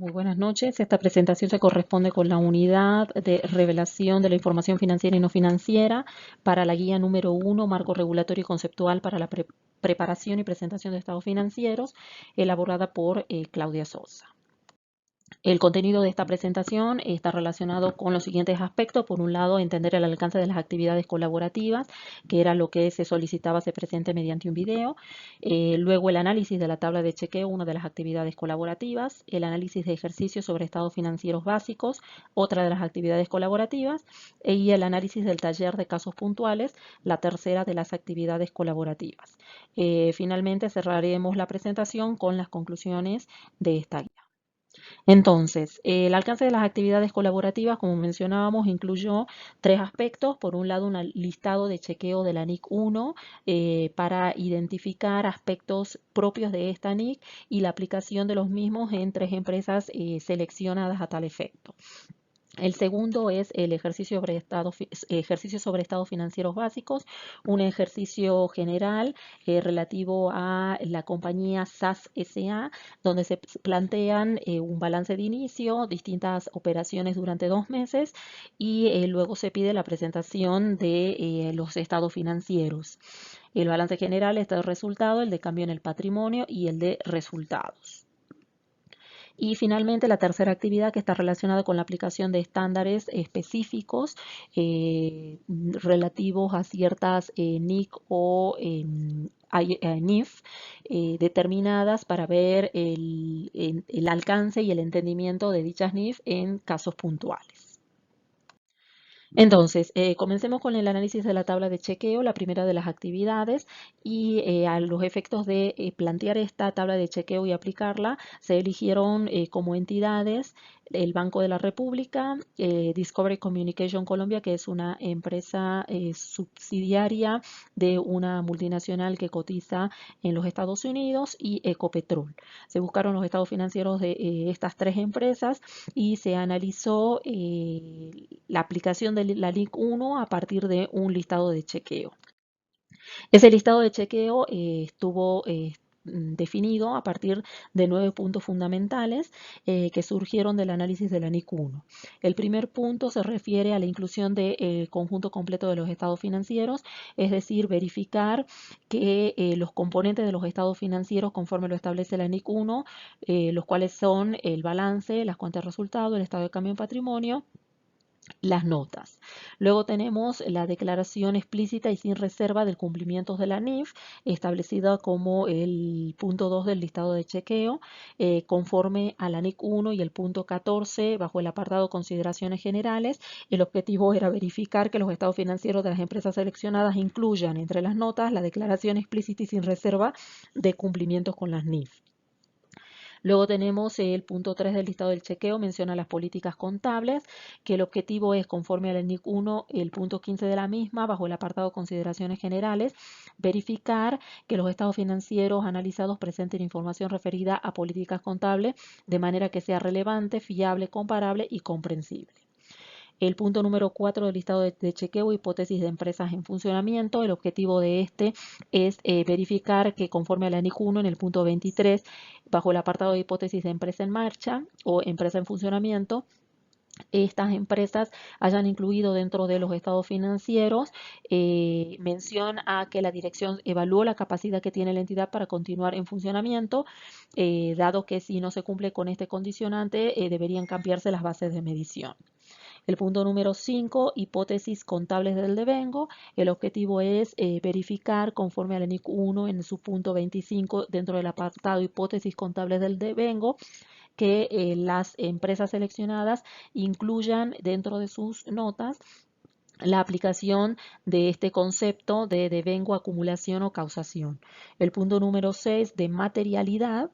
Muy buenas noches. Esta presentación se corresponde con la unidad de revelación de la información financiera y no financiera para la guía número 1, marco regulatorio y conceptual para la preparación y presentación de estados financieros, elaborada por Claudia Sosa. El contenido de esta presentación está relacionado con los siguientes aspectos. Por un lado, entender el alcance de las actividades colaborativas, que era lo que se solicitaba se presente mediante un video. Luego, el análisis de la tabla de chequeo, una de las actividades colaborativas. El análisis de ejercicios sobre estados financieros básicos, otra de las actividades colaborativas. Y el análisis del taller de casos puntuales, la tercera de las actividades colaborativas. Finalmente, cerraremos la presentación con las conclusiones de esta guía. Entonces, el alcance de las actividades colaborativas, como mencionábamos, incluyó tres aspectos. Por un lado, un listado de chequeo de la NIC 1 para identificar aspectos propios de esta NIC y la aplicación de los mismos en tres empresas seleccionadas a tal efecto. El segundo es el ejercicio sobre estados financieros básicos, un ejercicio general relativo a la compañía SAS SA, donde se plantean un balance de inicio, distintas operaciones durante 2 meses y luego se pide la presentación de los estados financieros. El balance general está el resultado, el de cambio en el patrimonio y el de resultados. Y finalmente, la tercera actividad que está relacionada con la aplicación de estándares específicos relativos a ciertas NIC o NIF determinadas para ver el alcance y el entendimiento de dichas NIF en casos puntuales. Entonces, comencemos con el análisis de la tabla de chequeo, la primera de las actividades, y a los efectos de plantear esta tabla de chequeo y aplicarla, se eligieron como entidades el Banco de la República, Discovery Communication Colombia, que es una empresa subsidiaria de una multinacional que cotiza en los Estados Unidos, y Ecopetrol. Se buscaron los estados financieros de estas tres empresas y se analizó la aplicación de la NIC 1 a partir de un listado de chequeo. Ese listado de chequeo estuvo definido a partir de 9 puntos fundamentales que surgieron del análisis de la NIC 1. El primer punto se refiere a la inclusión del conjunto completo de los estados financieros, es decir, verificar que los componentes de los estados financieros, conforme lo establece la NIC 1, los cuales son el balance, las cuentas de resultado, el estado de cambio en patrimonio, las notas. Luego tenemos la declaración explícita y sin reserva del cumplimiento de la NIF, establecida como el punto 2 del listado de chequeo, conforme a la NIC 1 y el punto 14, bajo el apartado Consideraciones Generales. El objetivo era verificar que los estados financieros de las empresas seleccionadas incluyan entre las notas la declaración explícita y sin reserva de cumplimientos con las NIF. Luego tenemos el punto 3 del listado del chequeo, menciona las políticas contables, que el objetivo es, conforme al NIC 1, el punto 15 de la misma, bajo el apartado Consideraciones Generales, verificar que los estados financieros analizados presenten información referida a políticas contables de manera que sea relevante, fiable, comparable y comprensible. El punto número 4 del listado de chequeo, hipótesis de empresas en funcionamiento. El objetivo de este es verificar que, conforme a la NIC 1, en el punto 23, bajo el apartado de hipótesis de empresa en marcha o empresa en funcionamiento, estas empresas hayan incluido dentro de los estados financieros mención a que la dirección evaluó la capacidad que tiene la entidad para continuar en funcionamiento, dado que si no se cumple con este condicionante deberían cambiarse las bases de medición. El punto número 5, hipótesis contables del devengo. El objetivo es verificar, conforme a la NIC 1 en su punto 25, dentro del apartado hipótesis contables del devengo, que las empresas seleccionadas incluyan dentro de sus notas la aplicación de este concepto de devengo, acumulación o causación. El punto número 6, de materialidad.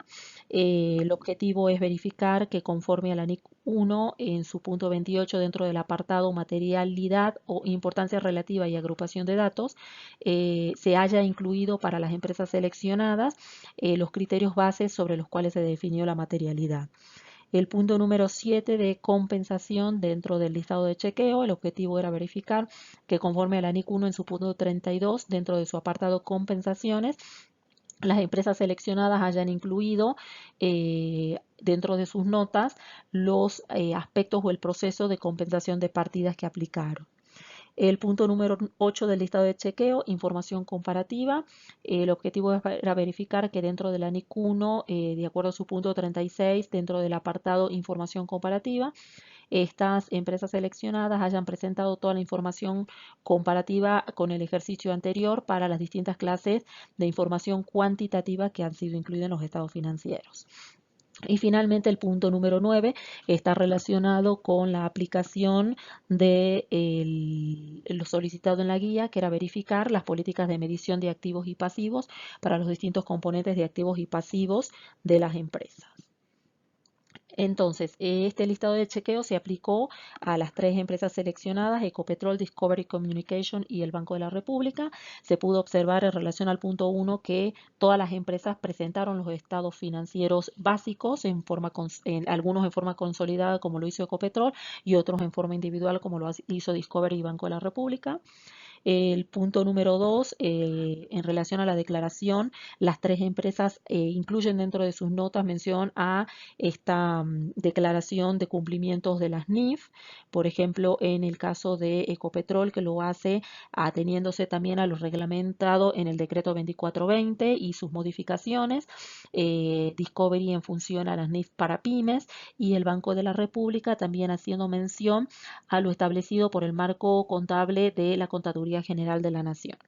El objetivo es verificar que, conforme a la NIC 1 en su punto 28, dentro del apartado materialidad o importancia relativa y agrupación de datos, se haya incluido para las empresas seleccionadas los criterios bases sobre los cuales se definió la materialidad. El punto número 7, de compensación dentro del listado de chequeo. El objetivo era verificar que, conforme a la NIC 1 en su punto 32, dentro de su apartado compensaciones, las empresas seleccionadas hayan incluido dentro de sus notas los aspectos o el proceso de compensación de partidas que aplicaron. El punto número 8 del listado de chequeo, información comparativa. El objetivo era verificar que dentro de la NIC 1, de acuerdo a su punto 36, dentro del apartado información comparativa, estas empresas seleccionadas hayan presentado toda la información comparativa con el ejercicio anterior para las distintas clases de información cuantitativa que han sido incluidas en los estados financieros. Y finalmente el punto número 9 está relacionado con la aplicación de lo solicitado en la guía, que era verificar las políticas de medición de activos y pasivos para los distintos componentes de activos y pasivos de las empresas. Entonces, este listado de chequeo se aplicó a las 3 empresas seleccionadas, Ecopetrol, Discovery Communication y el Banco de la República. Se pudo observar en relación al punto 1 que todas las empresas presentaron los estados financieros básicos, algunos en forma consolidada como lo hizo Ecopetrol y otros en forma individual como lo hizo Discovery y Banco de la República. El punto número 2, en relación a la declaración, las 3 empresas incluyen dentro de sus notas mención a esta declaración de cumplimientos de las NIF. Por ejemplo, en el caso de Ecopetrol, que lo hace ateniéndose también a lo reglamentado en el decreto 2420 y sus modificaciones. Discovery en función a las NIF para pymes y el Banco de la República también haciendo mención a lo establecido por el marco contable de la Contaduría General de la Nación.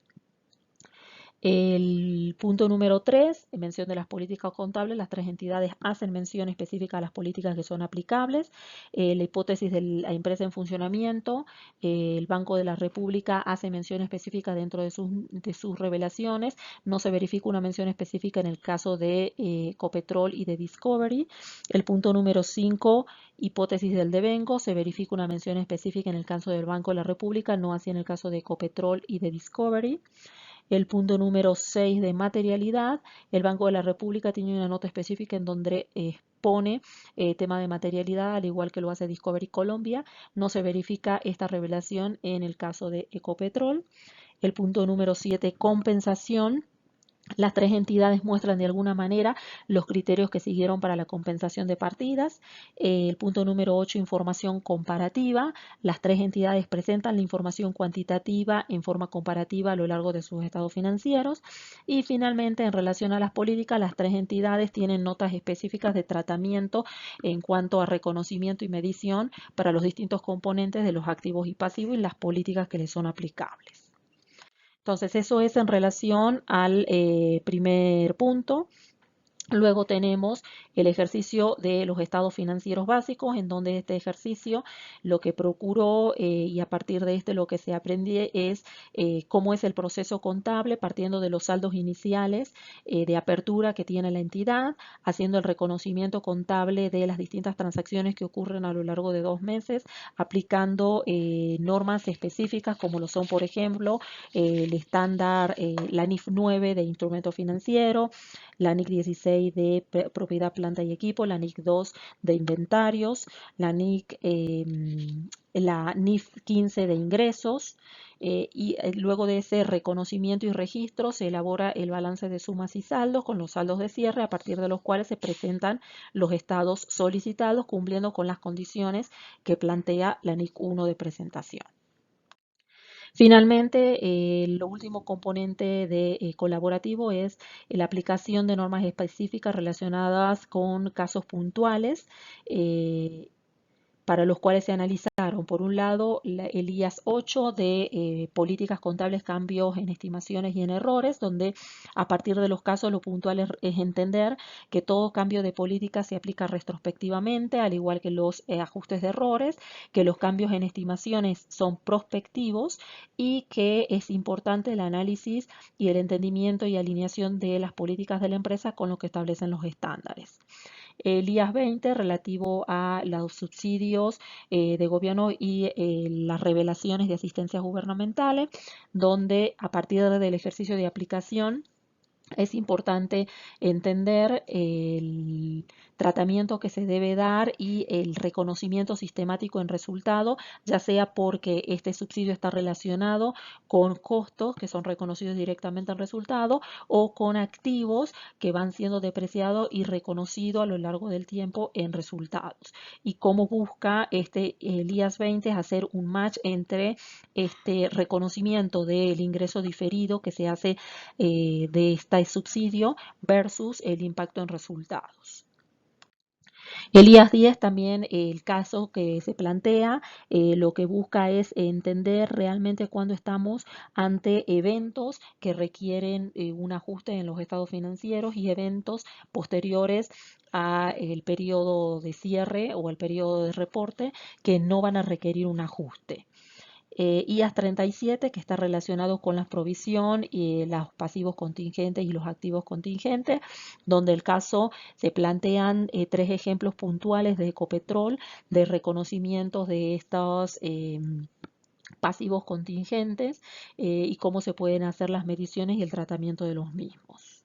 El punto número 3, mención de las políticas contables. Las 3 entidades hacen mención específica a las políticas que son aplicables. La hipótesis de la empresa en funcionamiento. El Banco de la República hace mención específica dentro de sus revelaciones. No se verifica una mención específica en el caso de Ecopetrol y de Discovery. El punto número 5, hipótesis del devengo. Se verifica una mención específica en el caso del Banco de la República, no así en el caso de Ecopetrol y de Discovery. El punto número 6 de materialidad, el Banco de la República tiene una nota específica en donde expone tema de materialidad, al igual que lo hace Discovery Colombia. No se verifica esta revelación en el caso de Ecopetrol. El punto número 7, compensación. Las 3 entidades muestran de alguna manera los criterios que siguieron para la compensación de partidas. El punto número 8, información comparativa. Las 3 entidades presentan la información cuantitativa en forma comparativa a lo largo de sus estados financieros. Y finalmente, en relación a las políticas, las 3 entidades tienen notas específicas de tratamiento en cuanto a reconocimiento y medición para los distintos componentes de los activos y pasivos y las políticas que les son aplicables. Entonces, eso es en relación al primer punto. Luego tenemos el ejercicio de los estados financieros básicos, en donde este ejercicio lo que procuró y a partir de lo que se aprende es cómo es el proceso contable, partiendo de los saldos iniciales de apertura que tiene la entidad, haciendo el reconocimiento contable de las distintas transacciones que ocurren a lo largo de 2 meses, aplicando normas específicas como lo son, por ejemplo, el estándar, la NIF 9 de instrumento financiero, la NIC 16 de propiedad, planta y equipo, la NIC 2 de inventarios, la NIF 15 de ingresos, y luego de ese reconocimiento y registro se elabora el balance de sumas y saldos con los saldos de cierre, a partir de los cuales se presentan los estados solicitados cumpliendo con las condiciones que plantea la NIC 1 de presentación. Finalmente, el último componente de colaborativo es la aplicación de normas específicas relacionadas con casos puntuales para los cuales se analizaron, por un lado, el IAS 8 de políticas contables, cambios en estimaciones y en errores, donde a partir de los casos lo puntual es entender que todo cambio de política se aplica retrospectivamente, al igual que los ajustes de errores, que los cambios en estimaciones son prospectivos y que es importante el análisis y el entendimiento y alineación de las políticas de la empresa con lo que establecen los estándares. El IAS 20 relativo a los subsidios de gobierno y las revelaciones de asistencias gubernamentales, donde a partir del ejercicio de aplicación es importante entender el tratamiento que se debe dar y el reconocimiento sistemático en resultado, ya sea porque este subsidio está relacionado con costos que son reconocidos directamente en resultado o con activos que van siendo depreciados y reconocidos a lo largo del tiempo en resultados. Y cómo busca el IAS 20 es hacer un match entre este reconocimiento del ingreso diferido que se hace de este subsidio versus el impacto en resultados. El IAS 10 también, el caso que se plantea, lo que busca es entender realmente cuando estamos ante eventos que requieren un ajuste en los estados financieros y eventos posteriores al periodo de cierre o al periodo de reporte que no van a requerir un ajuste. IAS 37, que está relacionado con la provisión y los pasivos contingentes y los activos contingentes, donde el caso se plantean tres ejemplos puntuales de Ecopetrol de reconocimiento de estos pasivos contingentes y cómo se pueden hacer las mediciones y el tratamiento de los mismos.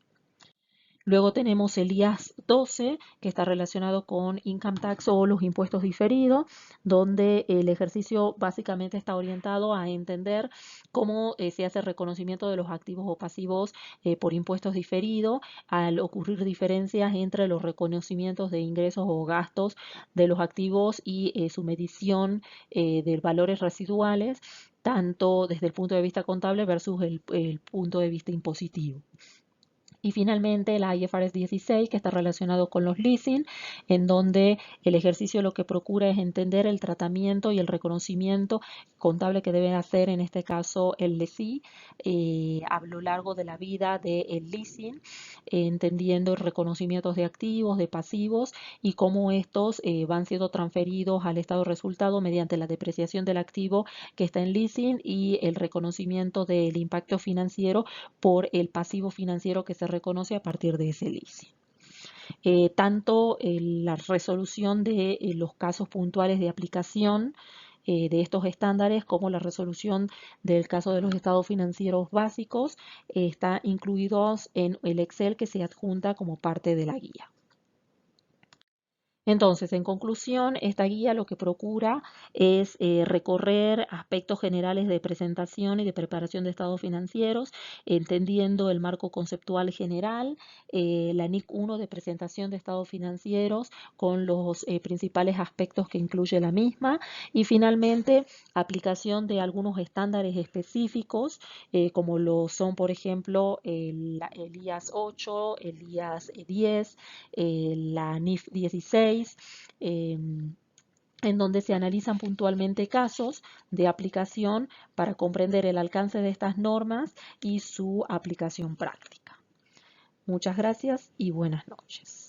Luego tenemos el IAS 12, que está relacionado con Income Tax o los impuestos diferidos, donde el ejercicio básicamente está orientado a entender cómo se hace el reconocimiento de los activos o pasivos por impuestos diferidos, al ocurrir diferencias entre los reconocimientos de ingresos o gastos de los activos y su medición de valores residuales, tanto desde el punto de vista contable versus el punto de vista impositivo. Y finalmente la IFRS 16, que está relacionado con los leasing, en donde el ejercicio lo que procura es entender el tratamiento y el reconocimiento contable que debe hacer, en este caso, el lessee a lo largo de la vida del leasing, entendiendo reconocimientos de activos, de pasivos y cómo estos van siendo transferidos al estado de resultado mediante la depreciación del activo que está en leasing y el reconocimiento del impacto financiero por el pasivo financiero que se reconoce a partir de ese leasing. Tanto la resolución de los casos puntuales de aplicación de estos estándares como la resolución del caso de los estados financieros básicos está incluidos en el Excel que se adjunta como parte de la guía. Entonces, en conclusión, esta guía lo que procura es recorrer aspectos generales de presentación y de preparación de estados financieros, entendiendo el marco conceptual general, la NIC 1 de presentación de estados financieros con los principales aspectos que incluye la misma y finalmente aplicación de algunos estándares específicos como lo son, por ejemplo, el IAS 8, el IAS 10, la NIF 16, en donde se analizan puntualmente casos de aplicación para comprender el alcance de estas normas y su aplicación práctica. Muchas gracias y buenas noches.